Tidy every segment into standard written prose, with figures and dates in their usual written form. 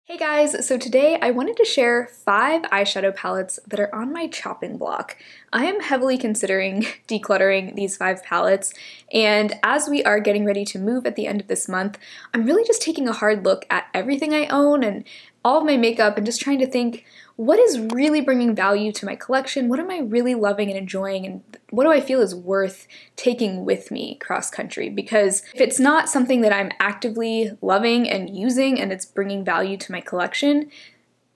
Hey guys, so today I wanted to share 5 eyeshadow palettes that are on my chopping block. I am heavily considering decluttering these 5 palettes, and as we are getting ready to move at the end of this month, I'm really just taking a hard look at everything I own and all of my makeup and just trying to think, what is really bringing value to my collection? What am I really loving and enjoying? And what do I feel is worth taking with me cross country? Because if it's not something that I'm actively loving and using and it's bringing value to my collection,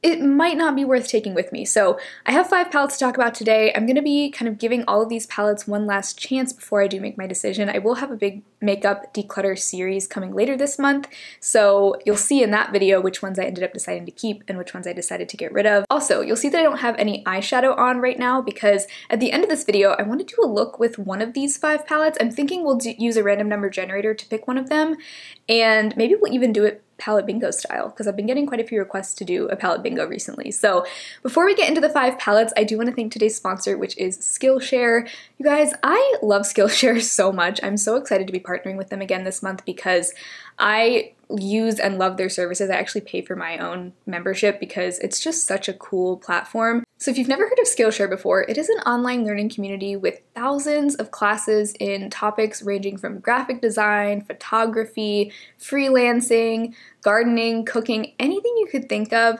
it might not be worth taking with me. So I have 5 palettes to talk about today. I'm going to be kind of giving all of these palettes one last chance before I do make my decision. I will have a big makeup declutter series coming later this month, so you'll see in that video which ones I ended up deciding to keep and which ones I decided to get rid of. Also, you'll see that I don't have any eyeshadow on right now because at the end of this video, I want to do a look with one of these 5 palettes. I'm thinking we'll use a random number generator to pick one of them, and maybe we'll even do it palette bingo style, because I've been getting quite a few requests to do a palette bingo recently. So before we get into the 5 palettes, I do want to thank today's sponsor, which is Skillshare. You guys, I love Skillshare so much. I'm so excited to be partnering with them again this month because I use and love their services. I actually pay for my own membership because it's just such a cool platform. So if you've never heard of Skillshare before, it is an online learning community with thousands of classes in topics ranging from graphic design, photography, freelancing, gardening, cooking, anything you could think of.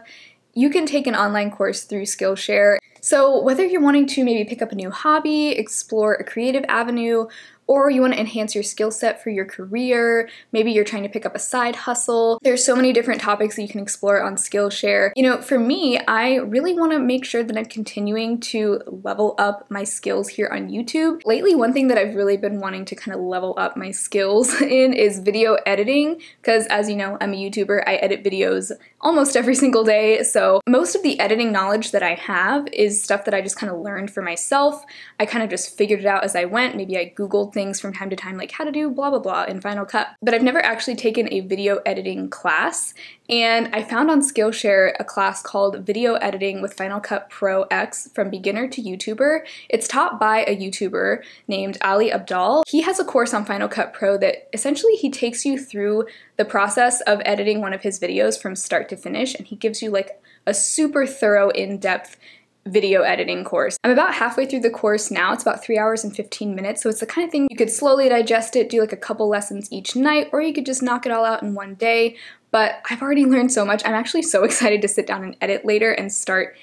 You can take an online course through Skillshare. So whether you're wanting to maybe pick up a new hobby, explore a creative avenue, or you want to enhance your skill set for your career, maybe you're trying to pick up a side hustle. There's so many different topics that you can explore on Skillshare. You know, for me, I really want to make sure that I'm continuing to level up my skills here on YouTube. Lately, one thing that I've really been wanting to kind of level up my skills in is video editing, because as you know, I'm a YouTuber. I edit videos almost every single day, so most of the editing knowledge that I have is stuff that I just kind of learned for myself. I kind of just figured it out as I went. Maybe I Googled things from time to time, like how to do blah blah blah in Final Cut. But I've never actually taken a video editing class, and I found on Skillshare a class called Video Editing with Final Cut Pro X from Beginner to YouTuber. It's taught by a YouTuber named Ali Abdal. He has a course on Final Cut Pro that essentially he takes you through the process of editing one of his videos from start to finish, and he gives you like a super thorough, in-depth video editing course. I'm about halfway through the course now. It's about 3 hours and 15 minutes, so it's the kind of thing you could slowly digest it, do like a couple lessons each night, or you could just knock it all out in one day. But I've already learned so much. I'm actually so excited to sit down and edit later and start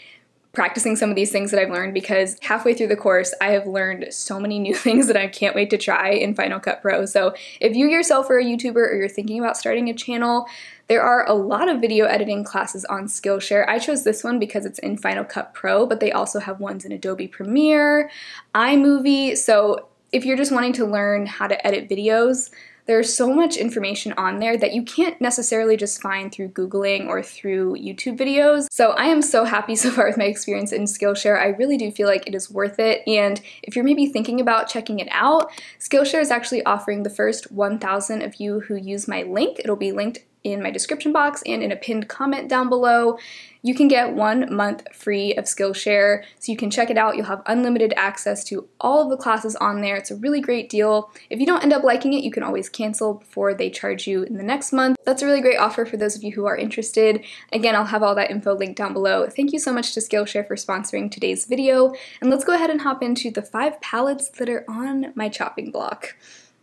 practicing some of these things that I've learned, because halfway through the course I have learned so many new things that I can't wait to try in Final Cut Pro. So if you yourself are a YouTuber or you're thinking about starting a channel, there are a lot of video editing classes on Skillshare. I chose this one because it's in Final Cut Pro, but they also have ones in Adobe Premiere, iMovie. So if you're just wanting to learn how to edit videos, there's so much information on there that you can't necessarily just find through Googling or through YouTube videos. So I am so happy so far with my experience in Skillshare. I really do feel like it is worth it. And if you're maybe thinking about checking it out, Skillshare is actually offering the first 1,000 of you who use my link. It'll be linked in my description box and in a pinned comment down below. You can get 1 month free of Skillshare, so you can check it out. You'll have unlimited access to all of the classes on there. It's a really great deal. If you don't end up liking it, you can always cancel before they charge you in the next month. That's a really great offer for those of you who are interested. Again, I'll have all that info linked down below. Thank you so much to Skillshare for sponsoring today's video, and let's go ahead and hop into the 5 palettes that are on my chopping block.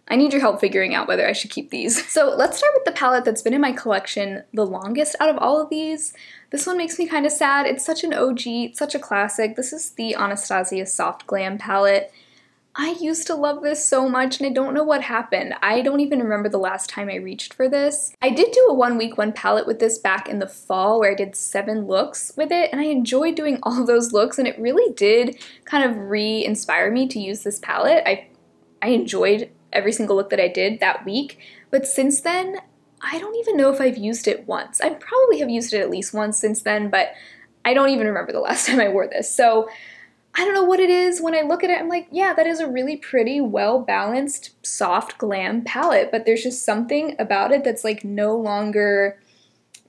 I need your help figuring out whether I should keep these. So let's start with the palette that's been in my collection the longest out of all of these. This one makes me kind of sad. It's such an OG, it's such a classic. This is the Anastasia Soft Glam palette. I used to love this so much, and I don't know what happened. I don't even remember the last time I reached for this. I did do a 1 week 1 palette with this back in the fall where I did 7 looks with it, and I enjoyed doing all of those looks, and it really did kind of re-inspire me to use this palette. I enjoyed every single look that I did that week, but since then, I don't even know if I've used it once. I probably have used it at least once since then, but I don't even remember the last time I wore this. So I don't know what it is. When I look at it, I'm like, yeah, that is a really pretty, well-balanced, soft glam palette, but there's just something about it that's like no longer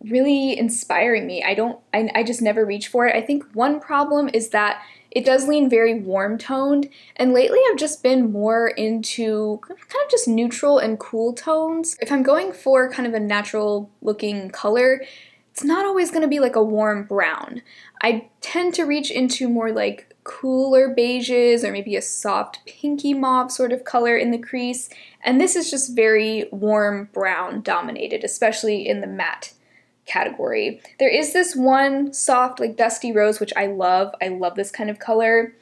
really inspiring me. I just never reach for it. I think one problem is that it does lean very warm toned, and lately I've just been more into kind of just neutral and cool tones. If I'm going for kind of a natural looking color, it's not always going to be like a warm brown. I tend to reach into more like cooler beiges or maybe a soft pinky mauve sort of color in the crease, and this is just very warm brown dominated, especially in the matte category. There is this one soft like dusty rose which I love. I love this kind of color,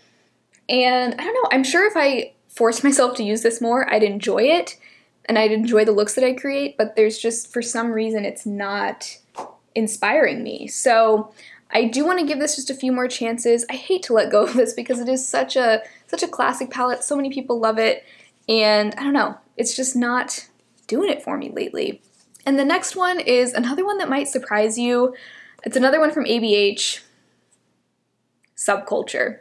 and I don't know, I'm sure if I forced myself to use this more I'd enjoy it and I'd enjoy the looks that I create, but there's just, for some reason, it's not inspiring me. So I do want to give this just a few more chances. I hate to let go of this because it is such a classic palette. So many people love it, and I don't know, it's just not doing it for me lately. And the next one is another one that might surprise you. It's another one from ABH, Subculture.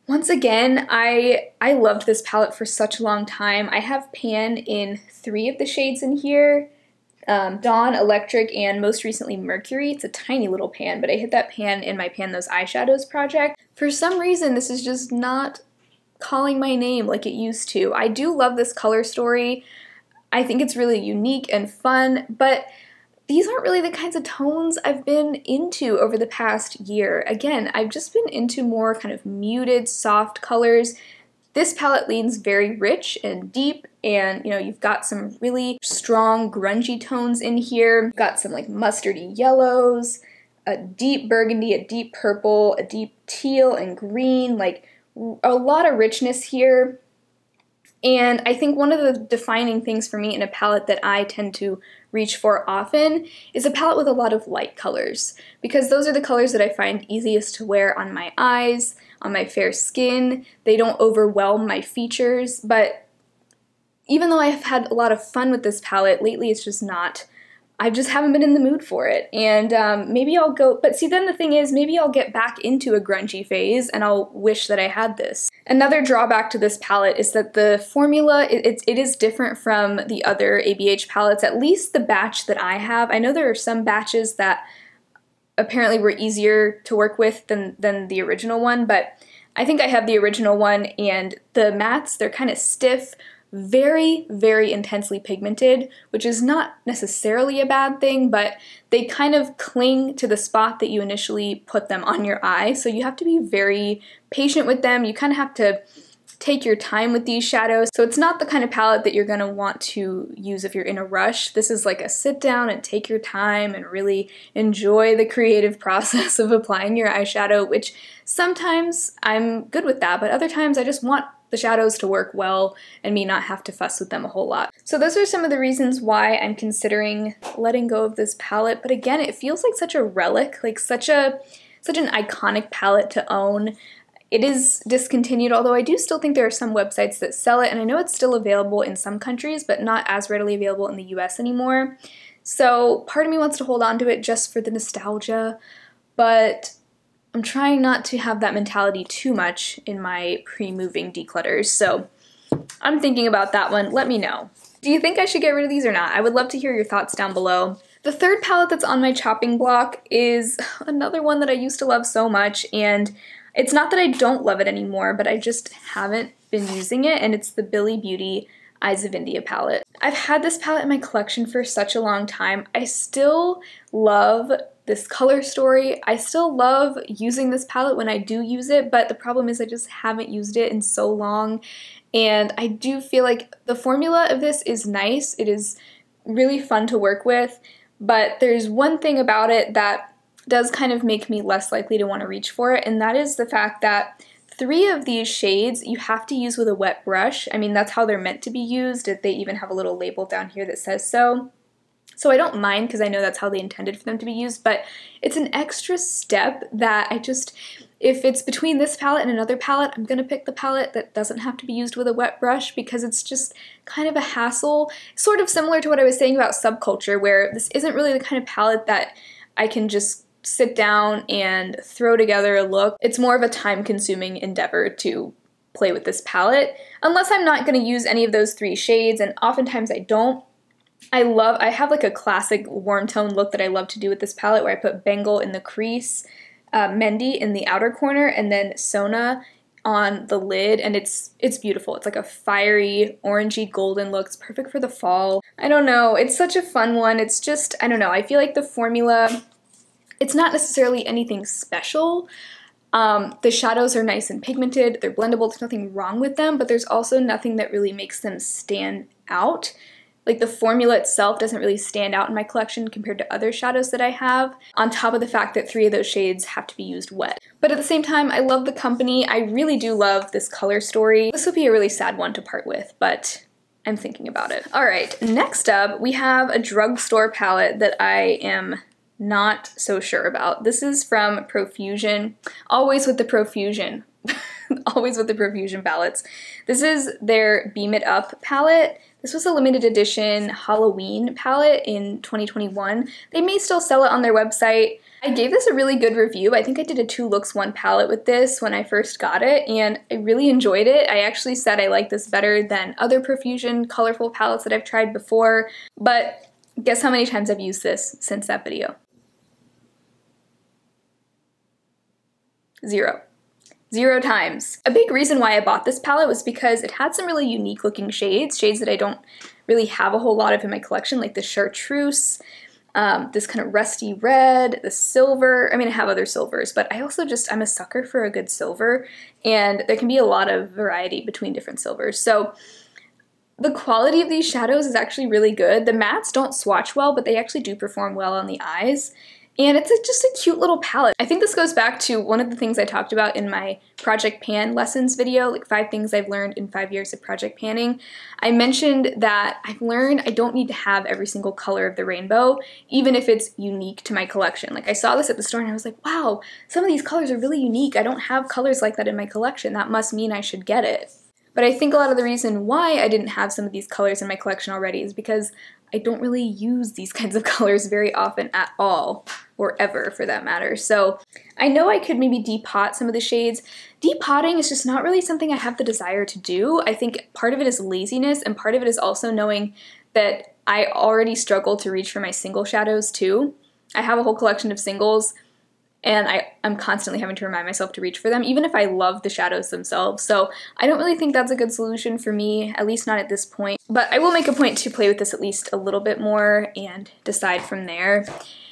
Once again, I loved this palette for such a long time. I have pan in 3 of the shades in here. Dawn, Electric, and most recently Mercury. It's a tiny little pan, but I hit that pan in my Pan Those Eyeshadows project. For some reason, this is just not calling my name like it used to. I do love this color story. I think it's really unique and fun, but these aren't really the kinds of tones I've been into over the past year. Again, I've just been into more kind of muted, soft colors. This palette leans very rich and deep, and you know, you've got some really strong grungy tones in here. You've got some like mustardy yellows, a deep burgundy, a deep purple, a deep teal and green, like a lot of richness here. And I think one of the defining things for me in a palette that I tend to reach for often is a palette with a lot of light colors, because those are the colors that I find easiest to wear on my eyes, on my fair skin. They don't overwhelm my features, but even though I've had a lot of fun with this palette, lately it's just not, I just haven't been in the mood for it. And maybe I'll go, but see, then the thing is, maybe I'll get back into a grungy phase and I'll wish that I had this. Another drawback to this palette is that the formula, it is different from the other ABH palettes, at least the batch that I have. I know there are some batches that apparently were easier to work with than the original one, but I think I have the original one, and the mattes, they're kind of stiff, very, very intensely pigmented, which is not necessarily a bad thing, but they kind of cling to the spot that you initially put them on your eye, so you have to be very patient with them. You kind of have to take your time with these shadows. So it's not the kind of palette that you're going to want to use if you're in a rush. This is like a sit down and take your time and really enjoy the creative process of applying your eyeshadow, which sometimes I'm good with that, but other times I just want the shadows to work well and me not have to fuss with them a whole lot. So those are some of the reasons why I'm considering letting go of this palette, but again, it feels like such a relic, like such an iconic palette to own. It is discontinued, although I do still think there are some websites that sell it, and I know it's still available in some countries, but not as readily available in the US anymore. So part of me wants to hold on to it just for the nostalgia, but I'm trying not to have that mentality too much in my pre-moving declutters, so I'm thinking about that one. Let me know. Do you think I should get rid of these or not? I would love to hear your thoughts down below. The third palette that's on my chopping block is another one that I used to love so much, and it's not that I don't love it anymore, but I just haven't been using it, and it's the Billie Beauty Eyes of India palette. I've had this palette in my collection for such a long time. I still love this color story. I still love using this palette when I do use it, but the problem is I just haven't used it in so long, and I do feel like the formula of this is nice. It is really fun to work with, but there's one thing about it that does kind of make me less likely to want to reach for it, and that is the fact that 3 of these shades you have to use with a wet brush. I mean, that's how they're meant to be used. They even have a little label down here that says so. So I don't mind because I know that's how they intended for them to be used, but it's an extra step that if it's between this palette and another palette, I'm going to pick the palette that doesn't have to be used with a wet brush because it's just kind of a hassle. Sort of similar to what I was saying about Subculture, where this isn't really the kind of palette that I can just sit down and throw together a look. It's more of a time-consuming endeavor to play with this palette, unless I'm not going to use any of those 3 shades, and oftentimes I don't. I have like a classic warm tone look that I love to do with this palette, where I put Bengal in the crease, Mendi in the outer corner, and then Sona on the lid, and it's beautiful. It's like a fiery, orangey golden look. It's perfect for the fall. I don't know, it's such a fun one. It's just, I don't know, I feel like the formula, it's not necessarily anything special. The shadows are nice and pigmented, they're blendable, there's nothing wrong with them, but there's also nothing that really makes them stand out. Like the formula itself doesn't really stand out in my collection compared to other shadows that I have, on top of the fact that 3 of those shades have to be used wet. But at the same time, I love the company. I really do love this color story. This would be a really sad one to part with, but I'm thinking about it. All right, next up, we have a drugstore palette that I am not so sure about. This is from Profusion. Always with the Profusion. Always with the Profusion palettes. This is their Beam It Up palette. This was a limited edition Halloween palette in 2021. They may still sell it on their website. I gave this a really good review. I think I did a 2 looks 1 palette with this when I first got it, and I really enjoyed it. I actually said I like this better than other Profusion colorful palettes that I've tried before, but guess how many times I've used this since that video? 0. 0 times. A big reason why I bought this palette was because it had some really unique looking shades that I don't really have a whole lot of in my collection, like the chartreuse, this kind of rusty red, the silver. I mean, I have other silvers, but I also I'm a sucker for a good silver, and there can be a lot of variety between different silvers. So the quality of these shadows is actually really good. The mattes don't swatch well, but they actually do perform well on the eyes. And it's just a cute little palette. I think this goes back to one of the things I talked about in my Project Pan lessons video, like 5 things I've learned in 5 years of project panning. I mentioned that I've learned I don't need to have every single color of the rainbow, even if it's unique to my collection. Like I saw this at the store and I was like, wow, some of these colors are really unique. I don't have colors like that in my collection. That must mean I should get it. But I think a lot of the reason why I didn't have some of these colors in my collection already is because I don't really use these kinds of colors very often at all, or ever for that matter. So I know I could maybe depot some of the shades. Depotting is just not really something I have the desire to do. I think part of it is laziness, and part of it is also knowing that I already struggle to reach for my single shadows too. I have a whole collection of singles, and I'm constantly having to remind myself to reach for them, even if I love the shadows themselves. So I don't really think that's a good solution for me, at least not at this point. But I will make a point to play with this at least a little bit more and decide from there.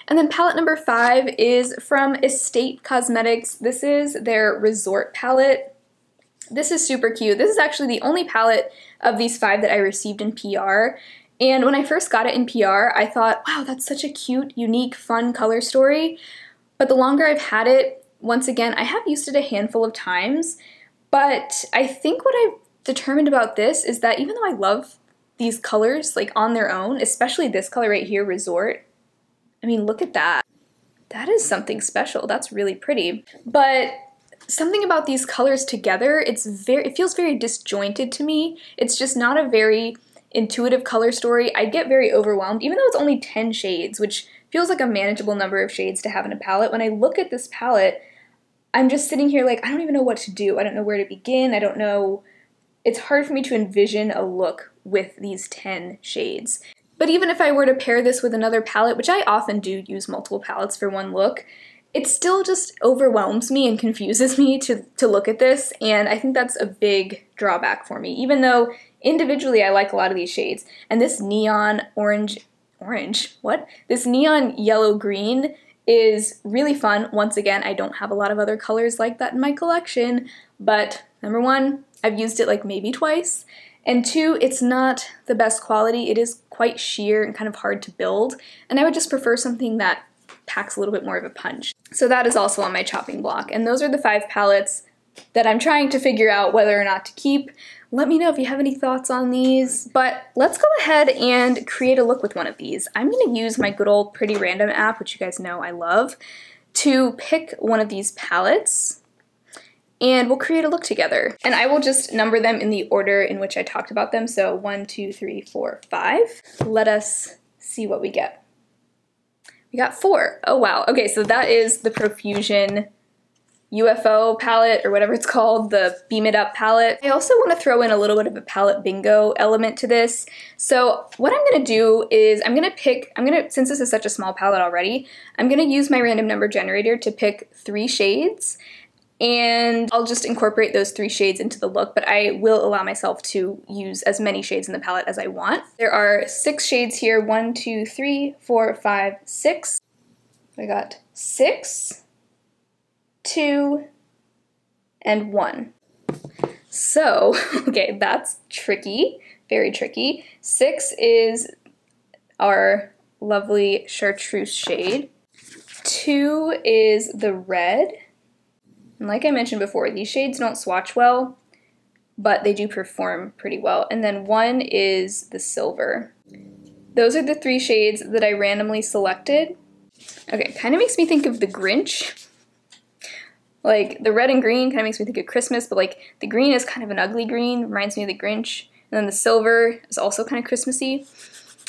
And then palette number 5 is from Estate Cosmetics. This is their Resort palette. This is super cute. This is actually the only palette of these 5 that I received in PR. And when I first got it in PR, I thought, wow, that's such a cute, unique, fun color story. But the longer I've had it, once again, I have used it a handful of times, but I think what I've determined about this is that even though I love these colors like on their own, especially this color right here, Resort, I mean, look at that. That is something special. That's really pretty. But something about these colors together, it feels very disjointed to me. It's just not a very intuitive color story. I get very overwhelmed, even though it's only 10 shades, which feels like a manageable number of shades to have in a palette. When I look at this palette, I'm just sitting here like, I don't even know what to do. I don't know where to begin. I don't know. It's hard for me to envision a look with these 10 shades. But even if I were to pair this with another palette, which I often do use multiple palettes for one look, it still just overwhelms me and confuses me to look at this, and I think that's a big drawback for me, even though individually I like a lot of these shades. And this neon this neon yellow green is really fun. Once again, I don't have a lot of other colors like that in my collection, but number 1, I've used it like maybe twice, and 2, it's not the best quality. It is quite sheer and kind of hard to build, and I would just prefer something that packs a little bit more of a punch. So that is also on my chopping block, and those are the 5 palettes that I'm trying to figure out whether or not to keep. Let me know if you have any thoughts on these, but let's go ahead and create a look with one of these. I'm going to use my good old Pretty Random app, which you guys know I love, to pick one of these palettes, and we'll create a look together. And I will just number them in the order in which I talked about them, so 1, 2, 3, 4, 5. Let us see what we get. We got 4. Oh wow. Okay, so that is the Profusion UFO palette, or whatever it's called, the Beam It Up palette. I also want to throw in a little bit of a palette bingo element to this. So what I'm going to do is since this is such a small palette already, I'm going to use my random number generator to pick 3 shades, and I'll just incorporate those 3 shades into the look, but I will allow myself to use as many shades in the palette as I want. There are 6 shades here, 1, 2, 3, 4, 5, 6. I got 6, 2, and 1. So, okay, that's tricky, very tricky. 6 is our lovely chartreuse shade. 2 is the red. And like I mentioned before, these shades don't swatch well, but they do perform pretty well. And then 1 is the silver. Those are the 3 shades that I randomly selected. Okay, kind of makes me think of the Grinch. Like, the red and green kind of makes me think of Christmas, but like, the green is kind of an ugly green, reminds me of the Grinch. And then the silver is also kind of Christmassy.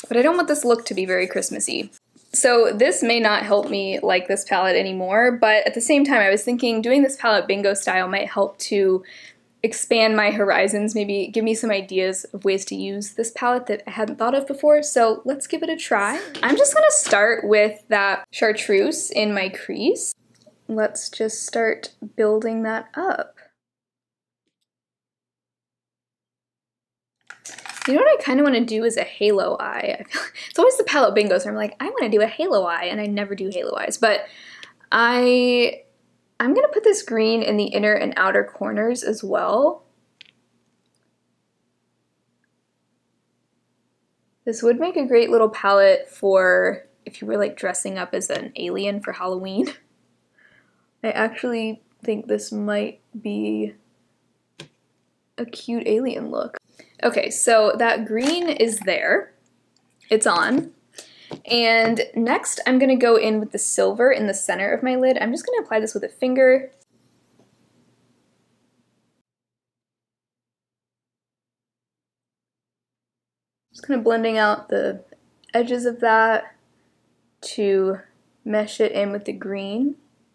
But I don't want this look to be very Christmassy. So this may not help me like this palette anymore, but at the same time I was thinking doing this palette bingo style might help to expand my horizons, maybe give me some ideas of ways to use this palette that I hadn't thought of before, so let's give it a try. I'm just gonna start with that chartreuse in my crease. Let's just start building that up. You know what I kind of want to do is a halo eye. I feel like it's always the palette bingo, so I'm like, I want to do a halo eye, and I never do halo eyes, but I'm going to put this green in the inner and outer corners as well. This would make a great little palette for if you were like dressing up as an alien for Halloween. I actually think this might be a cute alien look. Okay, so that green is there. It's on. And next I'm going to go in with the silver in the center of my lid. I'm just going to apply this with a finger. Just kind of blending out the edges of that to mesh it in with the green.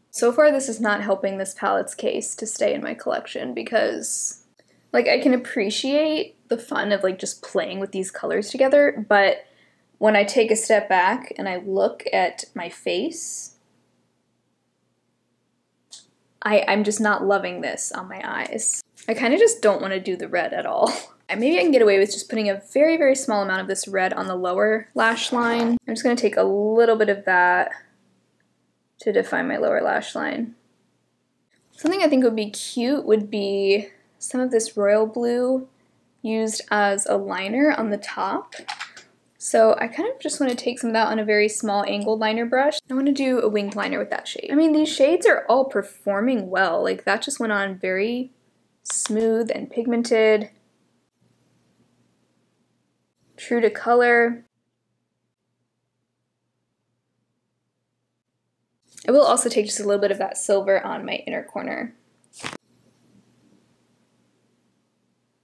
So far this is not helping this palette's case to stay in my collection because like I can appreciate the fun of like just playing with these colors together, but when I take a step back and I look at my face, I'm just not loving this on my eyes. I kind of just don't want to do the red at all. Maybe I can get away with just putting a very, very small amount of this red on the lower lash line. I'm just going to take a little bit of that to define my lower lash line. Something I think would be cute would be some of this royal blue used as a liner on the top. So I kind of just want to take some of that on a very small angled liner brush. I want to do a winged liner with that shade. I mean, these shades are all performing well. Like that just went on very smooth and pigmented. True to color. I will also take just a little bit of that silver on my inner corner.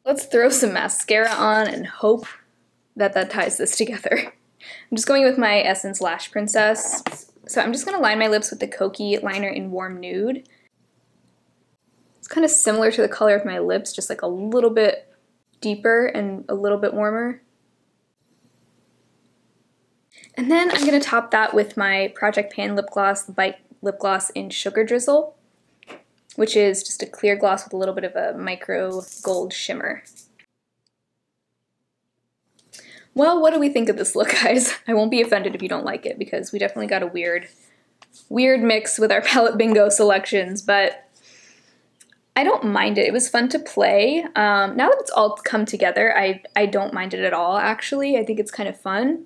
Let's throw some mascara on and hope that ties this together. I'm just going with my Essence Lash Princess. So I'm just going to line my lips with the Kokie liner in Warm Nude. It's kind of similar to the color of my lips, just like a little bit deeper and a little bit warmer. And then I'm going to top that with my Project Pan lip gloss, the Bite lip gloss in Sugar Drizzle, which is just a clear gloss with a little bit of a micro gold shimmer. Well, what do we think of this look, guys? I won't be offended if you don't like it, because we definitely got a weird mix with our palette bingo selections, but I don't mind it. It was fun to play. Now that it's all come together, I don't mind it at all, actually. I think it's kind of fun.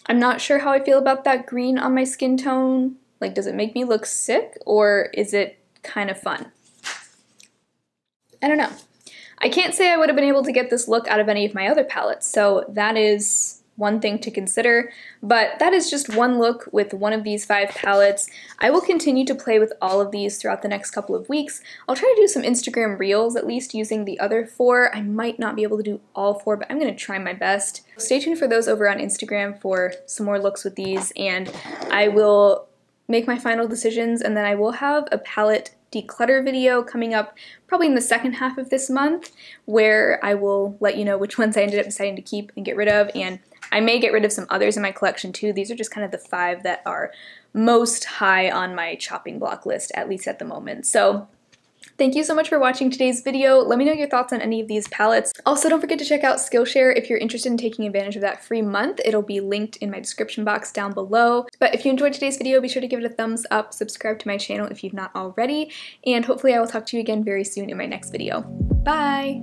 I'm not sure how I feel about that green on my skin tone. Like, does it make me look sick, or is it kind of fun? I don't know. I can't say I would have been able to get this look out of any of my other palettes, so that is one thing to consider, but that is just one look with one of these 5 palettes. I will continue to play with all of these throughout the next couple of weeks. I'll try to do some Instagram reels, at least using the other 4. I might not be able to do all 4, but I'm going to try my best. Stay tuned for those over on Instagram for some more looks with these, and I will make my final decisions, and then I will have a palette declutter video coming up probably in the second half of this month, where I will let you know which ones I ended up deciding to keep and get rid of, and I may get rid of some others in my collection too. These are just kind of the 5 that are most high on my chopping block list, at least at the moment. So Thank you so much for watching today's video. Let me know your thoughts on any of these palettes. Also, don't forget to check out Skillshare if you're interested in taking advantage of that free month. It'll be linked in my description box down below. But if you enjoyed today's video, be sure to give it a thumbs up, subscribe to my channel if you've not already, and hopefully I will talk to you again very soon in my next video. Bye!